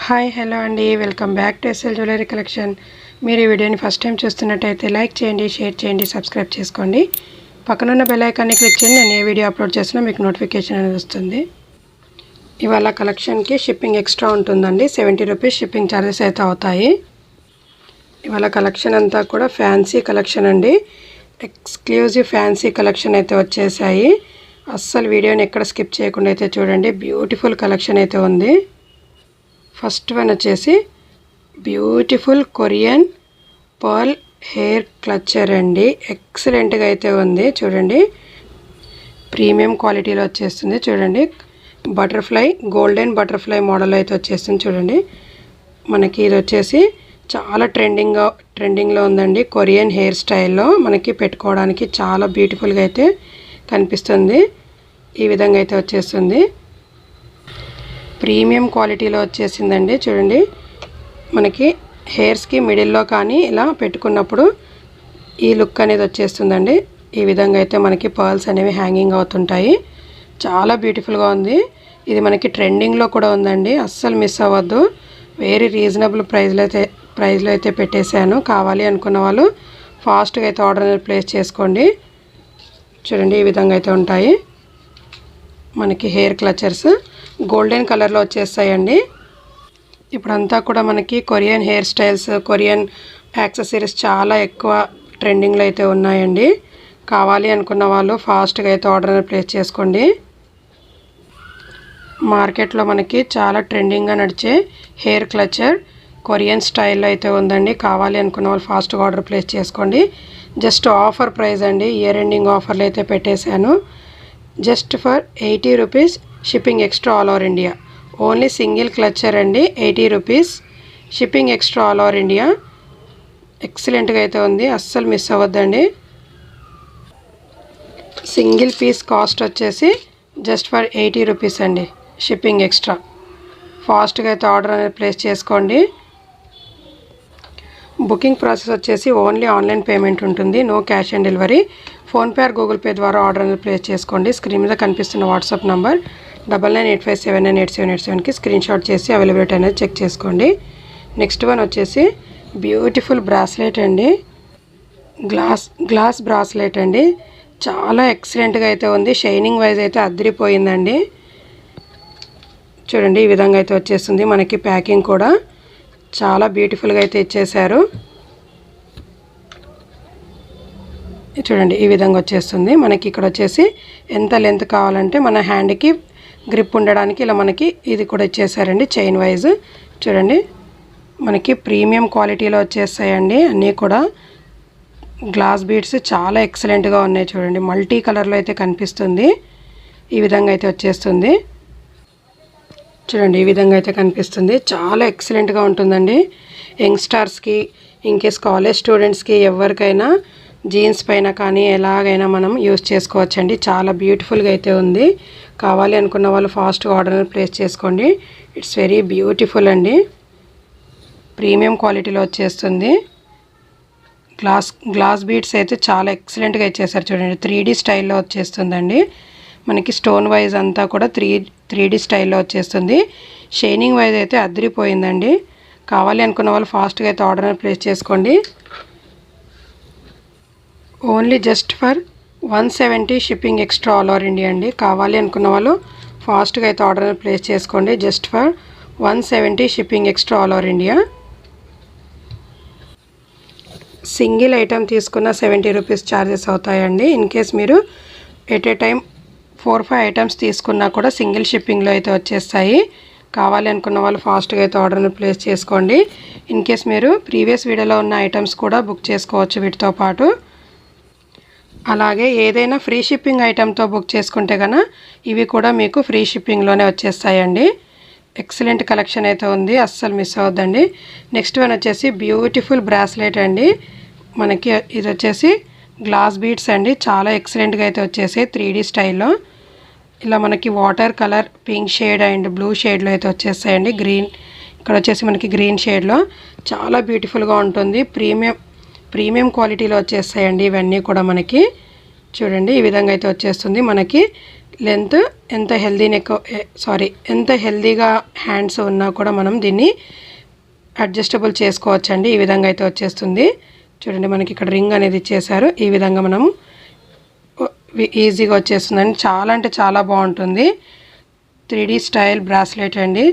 Hi hello అండి, welcome back to SL jewellery collection. మీరు ఈ వీడియోని ఫస్ట్ టైం చూస్తున్నట్టయితే లైక్ చేయండి, షేర్ చేయండి, సబ్స్క్రైబ్ చేసుకోండి. పక్కనున్న బెల్ ఐకాన్ని క్లిక్ చేయండి. నేను ఏ వీడియో అప్లోడ్ చేసినా మీకు నోటిఫికేషన్ అనేది వస్తుంది. ఇవాళ కలెక్షన్కి షిప్పింగ్ ఎక్స్ట్రా ఉంటుందండి. 70 రూపీస్ షిప్పింగ్ ఛార్జెస్ అయితే అవుతాయి. ఇవాళ కలెక్షన్ అంతా కూడా ఫ్యాన్సీ కలెక్షన్ అండి. ఎక్స్క్లూజివ్ ఫ్యాన్సీ కలెక్షన్ అయితే వచ్చేసాయి. అస్సలు వీడియోని ఎక్కడ స్కిప్ చేయకుండా అయితే చూడండి. బ్యూటిఫుల్ కలెక్షన్ అయితే ఉంది. ఫస్ట్ వన్ వచ్చేసి beautiful Korean pearl hair clutcher అండి. ఎక్సలెంట్గా అయితే ఉంది చూడండి. ప్రీమియం క్వాలిటీలో వచ్చేస్తుంది చూడండి. బటర్ఫ్లై గోల్డెన్ బటర్ఫ్లై మోడల్ అయితే వచ్చేస్తుంది చూడండి. మనకి ఇది వచ్చేసి చాలా ట్రెండింగ్లో ఉందండి. కొరియన్ హెయిర్ స్టైల్లో మనకి పెట్టుకోవడానికి చాలా బ్యూటిఫుల్గా అయితే కనిపిస్తుంది. ఈ విధంగా అయితే వచ్చేస్తుంది. ప్రీమియం క్వాలిటీలో వచ్చేసిందండి చూడండి. మనకి హెయిర్స్కి మిడిల్లో కానీ ఇలా పెట్టుకున్నప్పుడు ఈ లుక్ అనేది వచ్చేస్తుందండి. ఈ విధంగా అయితే మనకి పర్ల్స్ అనేవి హ్యాంగింగ్ అవుతుంటాయి. చాలా బ్యూటిఫుల్గా ఉంది. ఇది మనకి ట్రెండింగ్లో కూడా ఉందండి. అస్సలు మిస్ అవ్వద్దు. వెరీ రీజనబుల్ ప్రైస్లో అయితే పెట్టేశాను. కావాలి అనుకున్న వాళ్ళు ఫాస్ట్గా అయితే ఆర్డర్ అనేది ప్లేస్ చేసుకోండి. చూడండి ఈ విధంగా అయితే ఉంటాయి మనకి హెయిర్ క్లచర్స్. గోల్డెన్ కలర్లో వచ్చేస్తాయండి. ఇప్పుడంతా కూడా మనకి Korean hair styles, Korean accessories చాలా ఎక్కువ ట్రెండింగ్లో అయితే ఉన్నాయండి. కావాలి అనుకున్న వాళ్ళు ఫాస్ట్గా అయితే ఆర్డర్ ప్లేస్ చేసుకోండి. మార్కెట్లో మనకి చాలా ట్రెండింగ్గా నడిచే హెయిర్ క్లచర్ కొరియన్ స్టైల్లో అయితే ఉందండి. కావాలి అనుకున్న వాళ్ళు ఫాస్ట్గా ఆర్డర్ ప్లేస్ చేసుకోండి. జస్ట్ ఆఫర్ ప్రైస్ అండి. ఇయర్ ఎండింగ్ ఆఫర్లు అయితే పెట్టేశాను. Just for 80 rupees shipping extra all over India. Only single clutcher అండి. 80 rupees shipping extra all over India. ఎక్సలెంట్గా అయితే ఉంది. అస్సలు మిస్ అవ్వద్దండి. సింగిల్ పీస్ కాస్ట్ వచ్చేసి జస్ట్ ఫర్ 80 రూపీస్ అండి. Shipping extra. ఫాస్ట్గా అయితే ఆర్డర్ అనేది ప్లేస్ చేసుకోండి. బుకింగ్ ప్రాసెస్ వచ్చేసి ఓన్లీ ఆన్లైన్ పేమెంట్ ఉంటుంది. No cash on delivery. PhonePe are Google pay ద్వారా ఆర్డర్ అనేది ప్లేస్ చేసుకోండి. స్క్రీన్ మీద కనిపిస్తున్న వాట్సాప్ నంబర్ 9985798787కి స్క్రీన్ షాట్ చేసి అవైలబిలిటీ అనేది చెక్ చేసుకోండి. నెక్స్ట్ వన్ వచ్చేసి బ్యూటిఫుల్ బ్రాస్లెట్ అండి. గ్లాస్ బ్రాస్లెట్ అండి. చాలా ఎక్సలెంట్గా అయితే ఉంది. షైనింగ్ వైజ్ అయితే అదిరిపోయిందండి. చూడండి ఈ విధంగా అయితే వచ్చేస్తుంది. మనకి ప్యాకింగ్ కూడా చాలా బ్యూటిఫుల్గా అయితే ఇచ్చేశారు. చూడండి ఈ విధంగా వచ్చేస్తుంది. మనకి ఇక్కడ వచ్చేసి ఎంత లెంత్ కావాలంటే మన హ్యాండ్కి గ్రిప్ ఉండడానికి ఇలా మనకి ఇది కూడా ఇచ్చేసారండి చైన్ వైజ్. చూడండి మనకి ప్రీమియం క్వాలిటీలో వచ్చేస్తాయండి. అన్నీ కూడా గ్లాస్ బీడ్స్ చాలా ఎక్సలెంట్గా ఉన్నాయి. చూడండి మల్టీ కలర్లో అయితే కనిపిస్తుంది. ఈ విధంగా అయితే వచ్చేస్తుంది. చూడండి ఈ విధంగా అయితే కనిపిస్తుంది. చాలా ఎక్సలెంట్గా ఉంటుందండి. యంగ్స్టర్స్కి, ఇన్కేస్ కాలేజ్ స్టూడెంట్స్కి, ఎవరికైనా జీన్స్ పైన కానీ ఎలాగైనా మనం యూస్ చేసుకోవచ్చండి. చాలా బ్యూటిఫుల్గా అయితే ఉంది. కావాలి అనుకున్న వాళ్ళు ఫాస్ట్గా ఆర్డర్ ప్లేస్ చేసుకోండి. ఇట్స్ వెరీ బ్యూటిఫుల్ అండి. ప్రీమియం క్వాలిటీలో వచ్చేస్తుంది. గ్లాస్ బీడ్స్ అయితే చాలా ఎక్సలెంట్గా ఇచ్చేసారు. చూడండి 3D స్టైల్లో వచ్చేస్తుందండి. మనకి స్టోన్ వైజ్ అంతా కూడా 3D స్టైల్లో వచ్చేస్తుంది. షైనింగ్ వైజ్ అయితే అదిరిపోయిందండి. కావాలి అనుకున్న వాళ్ళు ఫాస్ట్గా అయితే ఆర్డర్ ప్లేస్ చేసుకోండి. Only just for 170 shipping extra all over India అండి. కావాలి అనుకున్న వాళ్ళు ఫాస్ట్గా అయితే ఆర్డర్ ప్లేస్ చేసుకోండి. Just for 170 shipping extra all over India. Single item తీసుకున్న 70 రూపీస్ ఛార్జెస్ అవుతాయండి. ఇన్కేస్ మీరు ఎట్ ఏ టైం 4-5 ఐటమ్స్ తీసుకున్నా కూడా సింగిల్ షిప్పింగ్లో అయితే వచ్చేస్తాయి. కావాలి అనుకున్న వాళ్ళు ఫాస్ట్గా అయితే ఆర్డర్ని ప్లేస్ చేసుకోండి. ఇన్కేస్ మీరు ప్రీవియస్ వీడియోలో ఉన్న ఐటమ్స్ కూడా బుక్ చేసుకోవచ్చు వీటితో పాటు. అలాగే ఏదైనా ఫ్రీ షిప్పింగ్ ఐటమ్తో బుక్ చేసుకుంటే కనుక ఇవి కూడా మీకు ఫ్రీ షిప్పింగ్లోనే వచ్చేస్తాయండి. ఎక్సలెంట్ కలెక్షన్ అయితే ఉంది. అస్సలు మిస్ అవ్వద్దండి. నెక్స్ట్ వన్ వచ్చేసి బ్యూటిఫుల్ బ్రాస్లెట్ అండి. మనకి ఇది వచ్చేసి గ్లాస్ బీడ్స్ అండి. చాలా ఎక్సలెంట్గా అయితే వచ్చేసి 3D స్టైల్లో ఇలా మనకి water colour, pink shade and blue షేడ్లో అయితే వచ్చేస్తాయండి. గ్రీన్ ఇక్కడ వచ్చేసి మనకి గ్రీన్ షేడ్లో చాలా బ్యూటిఫుల్గా ఉంటుంది. ప్రీమియం క్వాలిటీలో వచ్చేస్తాయండి ఇవన్నీ కూడా మనకి. చూడండి ఈ విధంగా అయితే వచ్చేస్తుంది. మనకి లెంత్ ఎంత హెల్దీ నెక్ ఎంత హెల్దీగా హ్యాండ్స్ ఉన్నా కూడా మనం దీన్ని అడ్జస్టబుల్ చేసుకోవచ్చండి. ఈ విధంగా అయితే వచ్చేస్తుంది. చూడండి మనకి ఇక్కడ రింగ్ అనేది ఇచ్చేసారు. ఈ విధంగా మనం ఈజీగా వచ్చేస్తుందండి. చాలా అంటే చాలా బాగుంటుంది. 3D స్టైల్ బ్రాస్లెట్ అండి.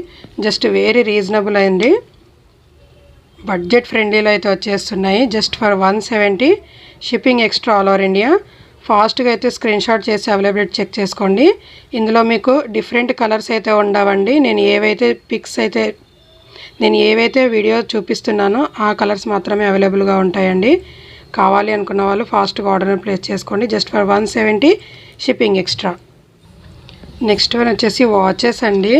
జస్ట్ వెరీ రీజనబుల్ అయింది. బడ్జెట్ ఫ్రెండ్లీలో అయితే వచ్చేస్తున్నాయి. Just for 170 shipping extra all over India. ఫాస్ట్గా అయితే స్క్రీన్ షాట్ చేసి అవైలబిలిటీ చెక్ చేసుకోండి. ఇందులో మీకు డిఫరెంట్ కలర్స్ అయితే ఉండవండి. నేను ఏవైతే వీడియో చూపిస్తున్నానో ఆ కలర్స్ మాత్రమే అవైలబుల్గా ఉంటాయండి. కావాలి అనుకున్న వాళ్ళు ఫాస్ట్గా ఆర్డర్ ప్లేస్ చేసుకోండి. Just for 170 shipping extra. Next one వచ్చేసి వాచెస్ అండి.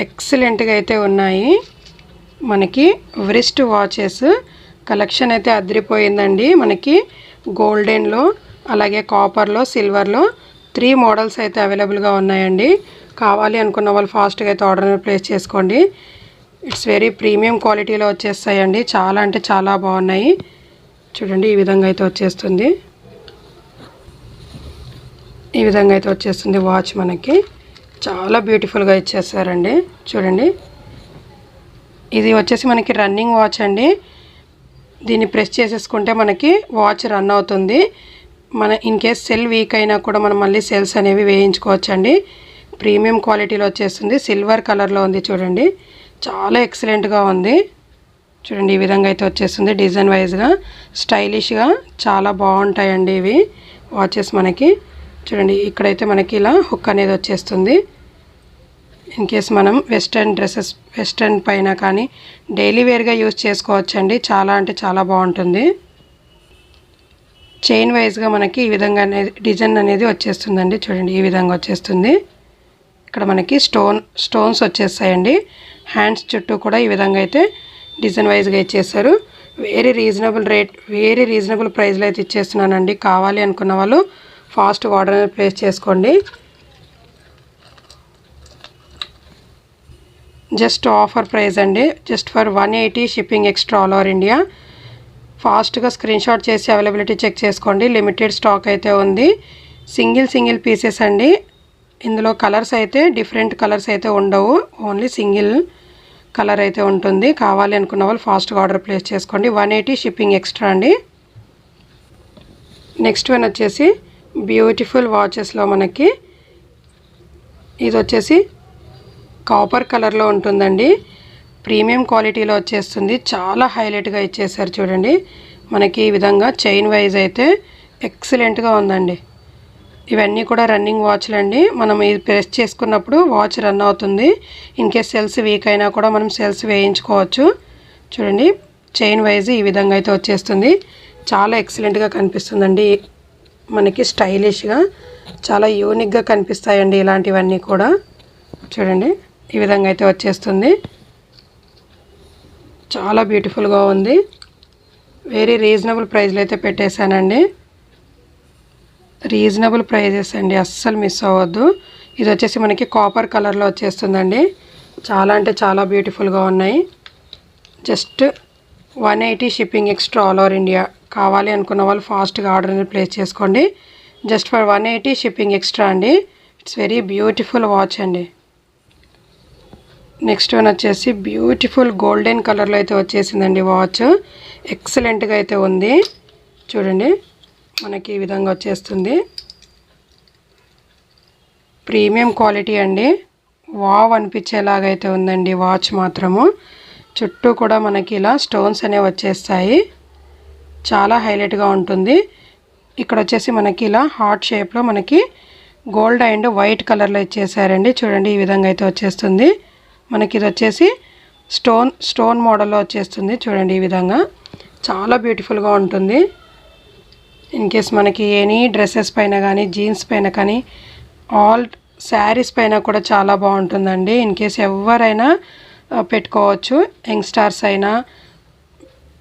ఎక్సలెంట్గా అయితే ఉన్నాయి. మనకి వ్రిస్ట్ వాచెస్ కలెక్షన్ అయితే అదిరిపోయిందండి. మనకి గోల్డెన్లో, అలాగే కాపర్లో, సిల్వర్లో 3 మోడల్స్ అయితే అవైలబుల్గా ఉన్నాయండి. కావాలి అనుకున్న వాళ్ళు ఫాస్ట్గా అయితే ఆర్డర్ ప్లేస్ చేసుకోండి. ఇట్స్ వెరీ ప్రీమియం క్వాలిటీలో వచ్చేస్తాయండి. చాలా అంటే చాలా బాగున్నాయి. చూడండి ఈ విధంగా అయితే వచ్చేస్తుంది. ఈ విధంగా అయితే వచ్చేస్తుంది వాచ్. మనకి చాలా బ్యూటిఫుల్గా ఇచ్చేస్తారండి. చూడండి ఇది వచ్చేసి మనకి రన్నింగ్ వాచ్ అండి. దీన్ని ప్రెస్ చేసేసుకుంటే మనకి వాచ్ రన్ అవుతుంది. మన ఇన్ కేస్ సెల్ వీక్ అయినా కూడా మనం మళ్ళీ సెల్స్ అనేవి వేయించుకోవచ్చండి. ప్రీమియం క్వాలిటీలో వచ్చేస్తుంది. సిల్వర్ కలర్లో ఉంది. చూడండి చాలా ఎక్సలెంట్గా ఉంది. చూడండి ఈ విధంగా అయితే వచ్చేస్తుంది. డిజైన్ వైజ్గా స్టైలిష్గా చాలా బాగుంటాయండి ఇవి వాచెస్ మనకి. చూడండి ఇక్కడైతే మనకి ఇలా హుక్ అనేది వచ్చేస్తుంది. ఇన్ కేస్ మనం వెస్ట్రన్ పైన కానీ డైలీ వేర్గా యూజ్ చేసుకోవచ్చండి. చాలా అంటే చాలా బాగుంటుంది. చైన్ వైజ్గా మనకి ఈ విధంగా డిజైన్ అనేది వచ్చేస్తుందండి. చూడండి ఈ విధంగా వచ్చేస్తుంది. ఇక్కడ మనకి స్టోన్స్ వచ్చేస్తాయండి. హ్యాండ్స్ చుట్టూ కూడా ఈ విధంగా అయితే డిజైన్ వైజ్గా ఇచ్చేస్తారు. వెరీ రీజనబుల్ ప్రైస్లో అయితే ఇచ్చేస్తున్నానండి. కావాలి అనుకున్న వాళ్ళు ఫాస్ట్ ఆర్డర్ ప్లేస్ చేసుకోండి. జస్ట్ ఆఫర్ ప్రైస్ అండి. Just for 180 shipping extra all over India. ఫాస్ట్గా స్క్రీన్ షాట్ చేసి అవైలబిలిటీ చెక్ చేసుకోండి. లిమిటెడ్ స్టాక్ అయితే ఉంది. సింగిల్ పీసెస్ అండి. ఇందులో కలర్స్ అయితే డిఫరెంట్ కలర్స్ అయితే ఉండవు. ఓన్లీ సింగిల్ కలర్ అయితే ఉంటుంది. కావాలి అనుకున్న వాళ్ళు ఫాస్ట్గా ఆర్డర్ ప్లేస్ చేసుకోండి. 180 షిప్పింగ్ ఎక్స్ట్రా అండి. నెక్స్ట్ వన్ వచ్చేసి బ్యూటిఫుల్ వాచెస్లో మనకి ఇది వచ్చేసి కాపర్ కలర్లో ఉంటుందండి. ప్రీమియం క్వాలిటీలో వచ్చేస్తుంది. చాలా హైలైట్గా ఇచ్చేసారు. చూడండి మనకి ఈ విధంగా చైన్ వైజ్ అయితే ఎక్సలెంట్గా ఉందండి. ఇవన్నీ కూడా రన్నింగ్ వాచ్లు అండి. మనం ఇది ప్రెస్ చేసుకున్నప్పుడు వాచ్ రన్ అవుతుంది. ఇన్ కేస్ సెల్స్ వీక్ అయినా కూడా మనం సెల్స్ వేయించుకోవచ్చు. చూడండి చైన్ వైజ్ ఈ విధంగా అయితే వచ్చేస్తుంది. చాలా ఎక్సలెంట్గా కనిపిస్తుందండి. మనకి స్టైలిష్గా చాలా యూనిక్గా కనిపిస్తాయండి ఇలాంటివన్నీ కూడా. చూడండి ఈ విధంగా అయితే వచ్చేస్తుంది. చాలా బ్యూటిఫుల్గా ఉంది. వెరీ రీజనబుల్ ప్రైస్లో అయితే పెట్టేశానండి. రీజనబుల్ ప్రైజెస్ అండి, అస్సలు మిస్ అవ్వద్దు. ఇది వచ్చేసి మనకి కాపర్ కలర్లో వచ్చేస్తుందండి. చాలా అంటే చాలా బ్యూటిఫుల్గా ఉన్నాయి. Just 180 shipping extra all over India. కావాలి అనుకున్న వాళ్ళు ఫాస్ట్గా ఆర్డర్ని ప్లేస్ చేసుకోండి. జస్ట్ ఫర్ 180 షిప్పింగ్ ఎక్స్ట్రా అండి. ఇట్స్ వెరీ బ్యూటిఫుల్ వాచ్ అండి. నెక్స్ట్ వన్ వచ్చేసి బ్యూటిఫుల్ గోల్డెన్ కలర్లో అయితే వచ్చేసిందండి వాచ్. ఎక్సలెంట్గా అయితే ఉంది. చూడండి మనకి ఈ విధంగా వచ్చేస్తుంది. ప్రీమియం క్వాలిటీ అండి. వావ్ అనిపించేలాగైతే ఉందండి వాచ్ మాత్రము. చుట్టూ కూడా మనకి ఇలా స్టోన్స్ అనేవి వచ్చేస్తాయి. చాలా హైలైట్గా ఉంటుంది. ఇక్కడ వచ్చేసి మనకి ఇలా హార్ట్ షేప్లో మనకి గోల్డ్ అండ్ వైట్ కలర్లో ఇచ్చేసారండి. చూడండి ఈ విధంగా అయితే వచ్చేస్తుంది. మనకి ఇది వచ్చేసి స్టోన్ మోడల్లో వచ్చేస్తుంది. చూడండి ఈ విధంగా చాలా బ్యూటిఫుల్గా ఉంటుంది. ఇన్ కేస్ మనకి ఎనీ డ్రెస్సెస్ పైన కానీ, జీన్స్ పైన కానీ, ఆల్ శారీస్ పైన కూడా చాలా బాగుంటుందండి. ఇన్ కేస్ ఎవరైనా పెట్టుకోవచ్చు. యంగ్స్టార్స్ అయినా,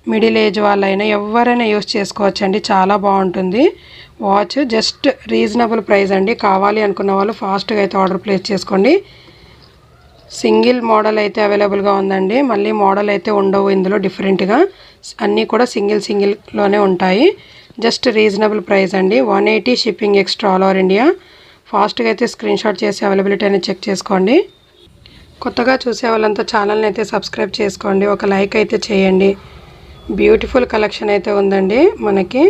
మిడిల్ ఏజ్ వాళ్ళైనా ఎవరైనా యూస్ చేసుకోవచ్చు అండి. చాలా బాగుంటుంది వాచ్. జస్ట్ రీజనబుల్ ప్రైస్ అండి. కావాలి అనుకున్న వాళ్ళు ఫాస్ట్గా అయితే ఆర్డర్ ప్లేస్ చేసుకోండి. సింగిల్ మోడల్ అయితే అవైలబుల్గా ఉందండి. మళ్ళీ మోడల్ అయితే ఉండవు ఇందులో డిఫరెంట్గా. అన్నీ కూడా సింగిల్లోనే ఉంటాయి. జస్ట్ రీజనబుల్ ప్రైస్ అండి. 180 shipping extra all over India. ఫాస్ట్గా అయితే స్క్రీన్ షాట్ చేసి అవైలబిలిటీ అనేది చెక్ చేసుకోండి. కొత్తగా చూసే వాళ్ళంతా ఛానల్ని అయితే సబ్స్క్రైబ్ చేసుకోండి, ఒక లైక్ అయితే చేయండి. బ్యూటిఫుల్ కలెక్షన్ అయితే ఉందండి మనకి.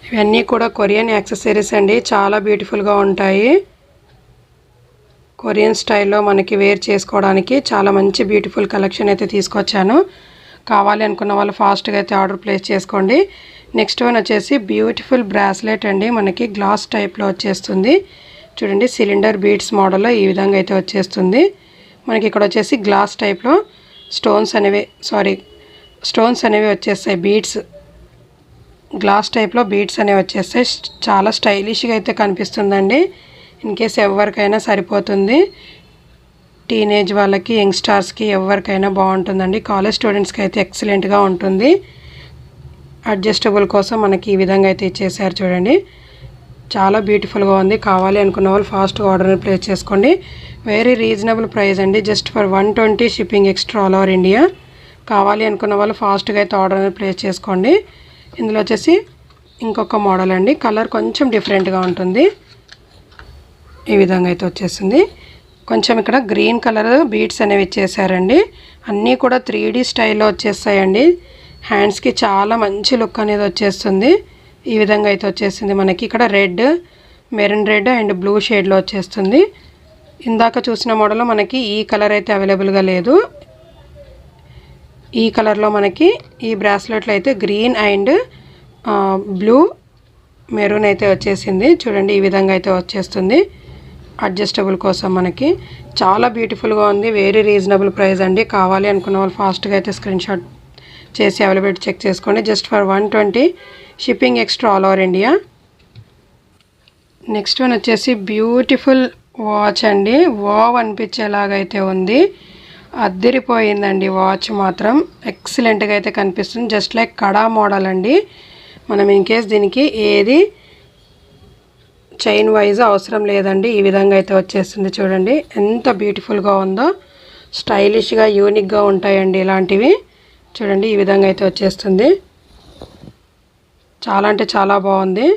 ఇవన్నీ కూడా కొరియన్ యాక్సెసరీస్ అండి, చాలా బ్యూటిఫుల్గా ఉంటాయి. కొరియన్ స్టైల్లో మనకి వేర్ చేసుకోవడానికి చాలా మంచి బ్యూటిఫుల్ కలెక్షన్ అయితే తీసుకొచ్చాను. కావాలి అనుకున్న వాళ్ళు ఫాస్ట్గా అయితే ఆర్డర్ ప్లేస్ చేసుకోండి. నెక్స్ట్ వన్ వచ్చేసి బ్యూటిఫుల్ బ్రాస్లెట్ అండి, మనకి గ్లాస్ టైప్లో వచ్చేస్తుంది. చూడండి, సిలిండర్ బీడ్స్ మోడల్లో ఈ విధంగా అయితే వచ్చేస్తుంది. మనకి ఇక్కడ వచ్చేసి గ్లాస్ టైప్లో స్టోన్స్ అనేవి వచ్చేస్తాయి. బీడ్స్ గ్లాస్ టైప్లో బీడ్స్ అనేవి వచ్చేస్తాయి. చాలా స్టైలిష్గా అయితే కనిపిస్తుందండి. ఇన్ కేస్ ఎవరికైనా సరిపోతుంది, టీనేజ్ వాళ్ళకి, యంగ్స్టార్స్కి ఎవరికైనా బాగుంటుందండి. కాలేజ్ స్టూడెంట్స్కి అయితే ఎక్సలెంట్గా ఉంటుంది. అడ్జస్టబుల్ కోసం మనకి ఈ విధంగా అయితే ఇచ్చేసారు. చూడండి, చాలా బ్యూటిఫుల్గా ఉంది. కావాలి అనుకున్న వాళ్ళు ఫాస్ట్గా ఆర్డర్ని ప్లేస్ చేసుకోండి. వెరీ రీజనబుల్ ప్రైస్ అండి, just for 120 shipping extra all over India. కావాలి అనుకున్న వాళ్ళు ఫాస్ట్గా అయితే ఆర్డర్ని ప్లేస్ చేసుకోండి. ఇందులో వచ్చేసి ఇంకొక మోడల్ అండి, కలర్ కొంచెం డిఫరెంట్గా ఉంటుంది. ఈ విధంగా అయితే వచ్చేసింది. కొంచెం ఇక్కడ గ్రీన్ కలర్ బీడ్స్ అనేవి ఇచ్చేసారండి. అన్నీ కూడా 3D స్టైల్లో వచ్చేస్తాయండి. హ్యాండ్స్కి చాలా మంచి లుక్ అనేది వచ్చేస్తుంది. ఈ విధంగా అయితే వచ్చేసింది. మనకి ఇక్కడ red, maroon red and blue షేడ్లో వచ్చేస్తుంది. ఇందాక చూసిన మోడల్లో మనకి ఈ కలర్ అయితే అవైలబుల్గా లేదు. ఈ కలర్లో మనకి ఈ బ్రాస్లెట్లో అయితే గ్రీన్ అండ్ బ్లూ మెరూన్ అయితే వచ్చేసింది. చూడండి, ఈ విధంగా అయితే వచ్చేస్తుంది. అడ్జస్టబుల్ కోసం మనకి చాలా బ్యూటిఫుల్గా ఉంది. వెరీ రీజనబుల్ ప్రైస్ అండి. కావాలి అనుకున్న వాళ్ళు ఫాస్ట్గా అయితే స్క్రీన్ షాట్ చేసి అవైలబిలిటీ చెక్ చేసుకోండి. Just for 120 shipping extra all over India. Next one వచ్చేసి బ్యూటిఫుల్ వాచ్ అండి. వావ్ అనిపించేలాగైతే ఉంది. అద్దరిపోయిందండి వాచ్ మాత్రం. ఎక్సలెంట్గా అయితే కనిపిస్తుంది. జస్ట్ లైక్ కడా మోడల్ అండి. మనం ఇన్ కేస్ దీనికి ఏది చైన్ వైజ్ అవసరం లేదండి. ఈ విధంగా అయితే వచ్చేస్తుంది. చూడండి ఎంత బ్యూటిఫుల్గా ఉందో. స్టైలిష్గా, యూనిక్గా ఉంటాయండి ఇలాంటివి. చూడండి, ఈ విధంగా అయితే వచ్చేస్తుంది. చాలా అంటే చాలా బాగుంది.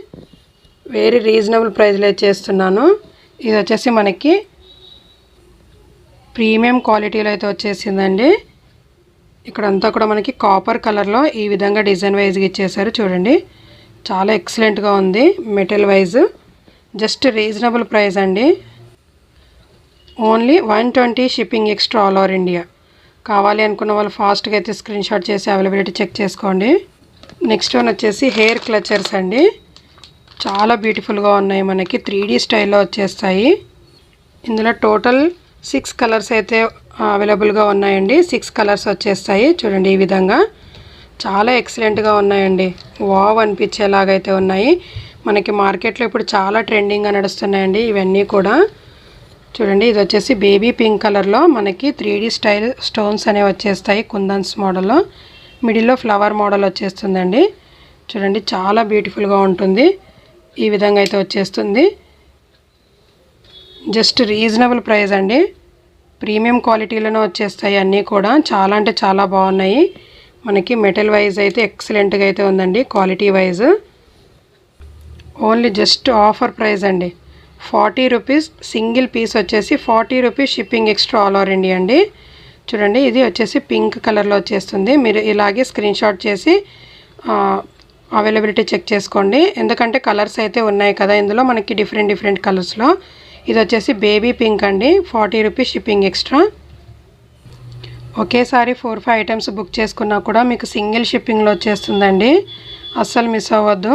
వెరీ రీజనబుల్ ప్రైస్లో చేస్తున్నాను. ఇది వచ్చేసి మనకి ప్రీమియం క్వాలిటీలో అయితే వచ్చేసిందండి. ఇక్కడంతా కూడా మనకి కాపర్ కలర్లో ఈ విధంగా డిజైన్ వైజ్గా ఇచ్చేసారు. చూడండి, చాలా ఎక్సలెంట్గా ఉంది. Metal wise just reasonable price అండి. Only 120 shipping extra all over India. కావాలి అనుకున్న వాళ్ళు ఫాస్ట్గా అయితే స్క్రీన్ షాట్ చేసి అవైలబిలిటీ చెక్ చేసుకోండి. నెక్స్ట్ వన్ వచ్చేసి హెయిర్ క్లచర్స్ అండి. చాలా బ్యూటిఫుల్గా ఉన్నాయి. మనకి 3D స్టైల్లో వచ్చేస్తాయి. ఇందులో టోటల్ 6 కలర్స్ అయితే అవైలబుల్గా ఉన్నాయండి. 6 కలర్స్ వచ్చేస్తాయి. చూడండి, ఈ విధంగా చాలా ఎక్సలెంట్గా ఉన్నాయండి. వావ్ అనిపించేలాగైతే ఉన్నాయి. మనకి మార్కెట్లో ఇప్పుడు చాలా ట్రెండింగ్గా నడుస్తున్నాయండి ఇవన్నీ కూడా. చూడండి, ఇది వచ్చేసి బేబీ పింక్ కలర్లో మనకి 3D స్టైల్ స్టోన్స్ అనేవి వచ్చేస్తాయి. కుందన్స్ మోడల్లో మిడిల్లో ఫ్లవర్ మోడల్ వచ్చేస్తుందండి. చూడండి, చాలా బ్యూటిఫుల్గా ఉంటుంది. ఈ విధంగా అయితే వచ్చేస్తుంది. జస్ట్ రీజనబుల్ ప్రైస్ అండి. ప్రీమియం క్వాలిటీలోనే వచ్చేస్తాయి అన్నీ కూడా. చాలా అంటే చాలా బాగున్నాయి. మనకి మెటల్ వైజ్ అయితే ఎక్సలెంట్గా అయితే ఉందండి. Quality wise only just offer price అండి. 40 రూపీస్ సింగిల్ పీస్ వచ్చేసి 40 rupees shipping extra all over India అండి. చూడండి, ఇది వచ్చేసి పింక్ కలర్లో వచ్చేస్తుంది. మీరు ఇలాగే స్క్రీన్ షాట్ చేసి అవైలబిలిటీ చెక్ చేసుకోండి. ఎందుకంటే కలర్స్ అయితే ఉన్నాయి కదా ఇందులో మనకి డిఫరెంట్ కలర్స్లో. ఇది వచ్చేసి బేబీ పింక్ అండి. 40 రూపీస్ షిప్పింగ్ ఎక్స్ట్రా. ఒకేసారి 4-5 ఐటమ్స్ బుక్ చేసుకున్నా కూడా మీకు సింగిల్ షిప్పింగ్లో వచ్చేస్తుందండి. అస్సలు మిస్ అవ్వద్దు.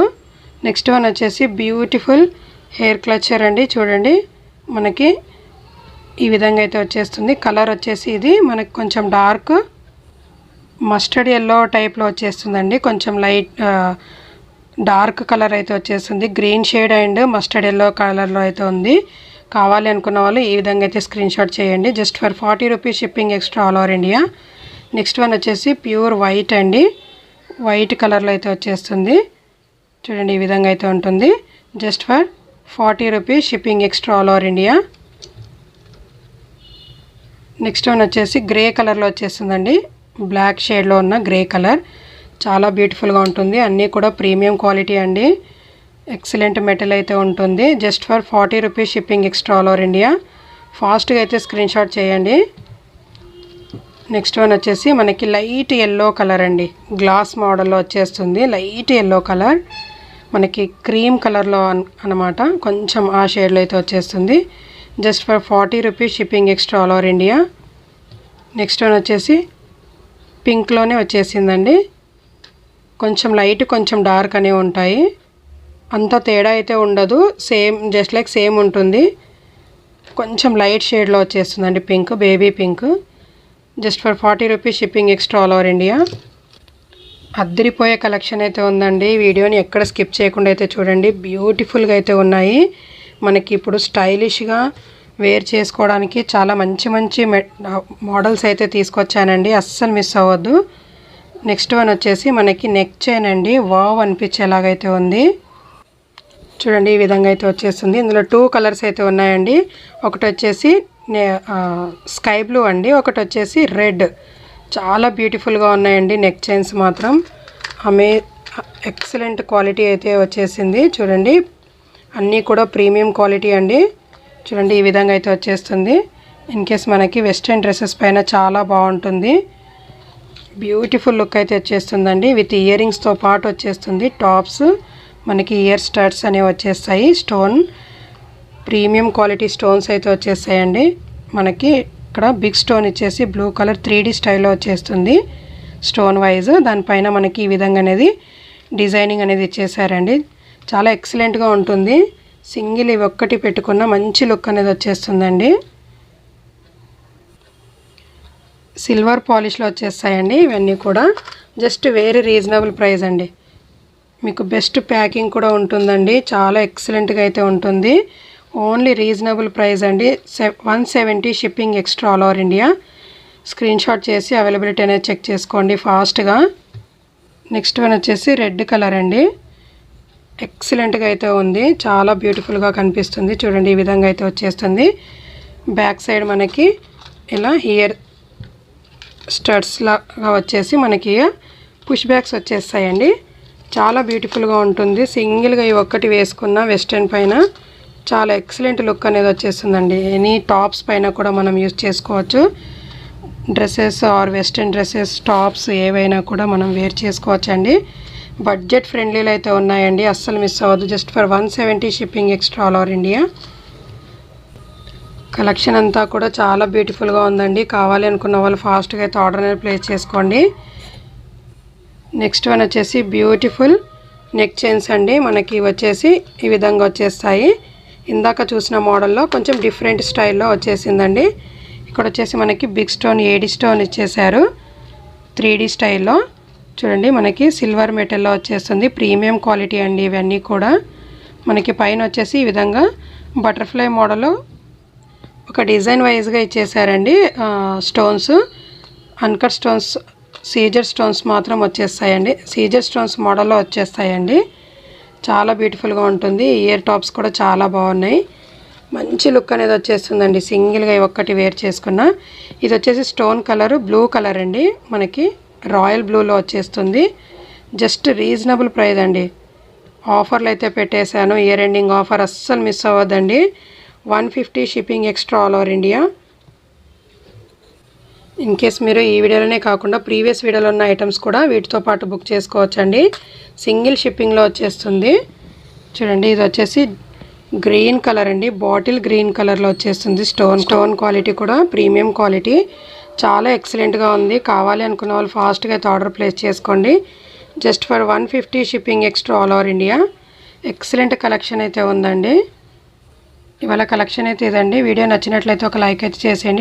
నెక్స్ట్ వన్ వచ్చేసి బ్యూటిఫుల్ హెయిర్ క్లచర్ అండి. చూడండి, మనకి ఈ విధంగా అయితే వచ్చేస్తుంది. కలర్ వచ్చేసి ఇది మనకి కొంచెం డార్క్ మస్టర్డ్ ఎల్లో టైప్లో వచ్చేస్తుందండి. కొంచెం లైట్ డార్క్ కలర్ అయితే వచ్చేస్తుంది. Green shade and mustard yellow కలర్లో అయితే ఉంది. కావాలి అనుకున్న వాళ్ళు ఈ విధంగా అయితే స్క్రీన్ షాట్ చేయండి. Just for 40 rupees shipping extra all over India. Next one వచ్చేసి ప్యూర్ వైట్ అండి. వైట్ కలర్లో అయితే వచ్చేస్తుంది. చూడండి, ఈ విధంగా అయితే ఉంటుంది. Just for 40 rupees shipping extra all over India. Next one వచ్చేసి గ్రే కలర్లో వచ్చేస్తుందండి. బ్లాక్ షేడ్లో ఉన్న గ్రే కలర్ చాలా బ్యూటిఫుల్గా ఉంటుంది. అన్నీ కూడా ప్రీమియం క్వాలిటీ అండి. ఎక్సలెంట్ మెటల్ అయితే ఉంటుంది. Just for 40 rupees shipping extra all over India. ఫాస్ట్గా అయితే స్క్రీన్ షాట్ చేయండి. నెక్స్ట్ వన్ వచ్చేసి మనకి లైట్ ఎల్లో కలర్ అండి, గ్లాస్ మోడల్లో వచ్చేస్తుంది. లైట్ ఎల్లో కలర్ మనకి క్రీమ్ కలర్లో అనమాట, కొంచెం ఆ షేడ్లో అయితే వచ్చేస్తుంది. Just for 40 rupees shipping extra all over India. Next one వచ్చేసి పింక్లోనే వచ్చేసిందండి. కొంచెం లైట్ కొంచెం డార్క్ అనేవి ఉంటాయి, అంత తేడా అయితే ఉండదు, సేమ్ జస్ట్ లైక్ సేమ్ ఉంటుంది. కొంచెం లైట్ షేడ్లో వచ్చేస్తుందండి pink, baby pink. Just for 40 rupees shipping extra all over India. అద్దరిపోయే కలెక్షన్ అయితే ఉందండి. వీడియోని ఎక్కడ స్కిప్ చేయకుండా అయితే చూడండి. బ్యూటిఫుల్గా అయితే ఉన్నాయి. మనకి ఇప్పుడు స్టైలిష్గా వేర్ చేసుకోవడానికి చాలా మంచి మంచి మోడల్స్ అయితే తీసుకొచ్చానండి, అస్సలు మిస్ అవ్వద్దు. నెక్స్ట్ వన్ వచ్చేసి మనకి నెక్ చైన్ అండి, వావ్ అనిపించేలాగైతే ఉంది. చూడండి ఈ విధంగా అయితే వచ్చేస్తుంది. ఇందులో 2 కలర్స్ అయితే ఉన్నాయండి. ఒకటి వచ్చేసి స్కై బ్లూ అండి, ఒకటి వచ్చేసి రెడ్. చాలా బ్యూటిఫుల్గా ఉన్నాయండి నెక్ చైన్స్ మాత్రం. ఎక్సలెంట్ క్వాలిటీ అయితే వచ్చేసింది. చూడండి అన్నీ కూడా ప్రీమియం క్వాలిటీ అండి. చూడండి ఈ విధంగా అయితే వచ్చేస్తుంది. ఇన్ కేస్ మనకి వెస్ట్రన్ డ్రెస్సెస్ పైన చాలా బాగుంటుంది. బ్యూటిఫుల్ లుక్ అయితే వచ్చేస్తుందండి. విత్ ఇయర్ రింగ్స్తో పాటు వచ్చేస్తుంది. టాప్స్ మనకి ఇయర్ స్టడ్స్ అనేవి వచ్చేస్తాయి. స్టోన్ ప్రీమియం క్వాలిటీ స్టోన్స్ అయితే వచ్చేస్తాయండి. మనకి ఇక్కడ బిగ్ స్టోన్ ఇచ్చేసి బ్లూ కలర్ 3D స్టైల్లో వచ్చేస్తుంది స్టోన్ వైజ్. దానిపైన మనకి ఈ విధంగా అనేది డిజైనింగ్ అనేది ఇచ్చేసారండి. చాలా ఎక్సలెంట్గా ఉంటుంది. సింగిల్ ఇవి ఒక్కటి పెట్టుకున్న మంచి లుక్ అనేది వచ్చేస్తుందండి. సిల్వర్ పాలిష్లో వచ్చేస్తాయండి ఇవన్నీ కూడా. జస్ట్ వెరీ రీజనబుల్ ప్రైస్ అండి. మీకు బెస్ట్ ప్యాకింగ్ కూడా ఉంటుందండి, చాలా ఎక్సలెంట్గా అయితే ఉంటుంది. ఓన్లీ రీజనబుల్ ప్రైస్ అండి. 170 shipping extra all over India. Screen shot చేసి అవైలబిలిటీ అనేది చెక్ చేసుకోండి ఫాస్ట్గా. నెక్స్ట్ వన్ వచ్చేసి రెడ్ కలర్ అండి, ఎక్సలెంట్గా అయితే ఉంది, చాలా బ్యూటిఫుల్గా కనిపిస్తుంది. చూడండి ఈ విధంగా అయితే వచ్చేస్తుంది. బ్యాక్ సైడ్ మనకి ఇలా హియర్ స్టడ్స్ లాగా వచ్చేసి మనకి పుష్ బ్యాక్స్ వచ్చేస్తాయండి. చాలా బ్యూటిఫుల్గా ఉంటుంది. సింగిల్గా ఈ ఒక్కటి వేసుకున్న వెస్ట్రన్ పైన చాలా ఎక్సలెంట్ లుక్ అనేది వచ్చేస్తుందండి. ఎనీ టాప్స్ పైన కూడా మనం యూజ్ చేసుకోవచ్చు. Dresses or western dresses tops ఏవైనా కూడా మనం వేర్ చేసుకోవచ్చండి. బడ్జెట్ ఫ్రెండ్లీలో అయితే ఉన్నాయండి, అస్సలు మిస్ అవ్వద్దు. Just for 170 shipping extra all over India. Collection అంతా కూడా చాలా బ్యూటిఫుల్గా ఉందండి. కావాలి అనుకున్న వాళ్ళు ఫాస్ట్గా అయితే ఆర్డర్ అనేది ప్లేస్ చేసుకోండి. నెక్స్ట్ వన్ వచ్చేసి బ్యూటిఫుల్ నెక్ చైన్స్ అండి. మనకి వచ్చేసి ఈ విధంగా వచ్చేస్తాయి. ఇందాక చూసిన మోడల్లో కొంచెం డిఫరెంట్ స్టైల్లో వచ్చేసిందండి. ఇక్కడ వచ్చేసి మనకి బిగ్ స్టోన్ ఏడి స్టోన్ ఇచ్చేసారు 3D స్టైల్లో. చూడండి మనకి సిల్వర్ మెటల్లో వచ్చేస్తుంది. ప్రీమియం క్వాలిటీ అండి ఇవన్నీ కూడా. మనకి పైన వచ్చేసి ఈ విధంగా బటర్ఫ్లై మోడల్లో ఒక డిజైన్ వైజ్గా ఇచ్చేసారండి. స్టోన్స్ అన్కట్ స్టోన్స్, సీజర్ స్టోన్స్ మాత్రం వచ్చేస్తాయండి. సీజర్ స్టోన్స్ మోడల్లో వచ్చేస్తాయండి. చాలా బ్యూటిఫుల్గా ఉంటుంది. ఇయర్ టాప్స్ కూడా చాలా బాగున్నాయి. మంచి లుక్ అనేది వచ్చేస్తుందండి సింగిల్గా ఒక్కటి వేర్ చేసుకున్న. ఇది వచ్చేసి స్టోన్ కలర్ బ్లూ కలర్ అండి, మనకి రాయల్ బ్లూలో వచ్చేస్తుంది. జస్ట్ రీజనబుల్ ప్రైస్ అండి. ఆఫర్లు అయితే పెట్టేశాను, ఇయర్ ఎండింగ్ ఆఫర్ అస్సలు మిస్ అవ్వద్దండి. 150 shipping extra all over India. In case మీరు ఈ వీడియోలోనే కాకుండా ప్రీవియస్ వీడియోలో ఉన్న ఐటమ్స్ కూడా వీటితో పాటు బుక్ చేసుకోవచ్చండి. సింగిల్ షిప్పింగ్లో వచ్చేస్తుంది. చూడండి ఇది వచ్చేసి గ్రీన్ కలర్ అండి, బాటిల్ గ్రీన్ కలర్లో వచ్చేస్తుంది. స్టోన్ క్వాలిటీ కూడా ప్రీమియం క్వాలిటీ, చాలా ఎక్సలెంట్గా ఉంది. కావాలి అనుకున్న వాళ్ళు ఫాస్ట్గా అయితే ఆర్డర్ ప్లేస్ చేసుకోండి. Just for 150 shipping extra all over India. Excellent collection అయితే ఉందండి. ఇవాళ కలెక్షన్ అయితే ఇదండి. వీడియో నచ్చినట్లయితే ఒక లైక్ అయితే చేసేయండి.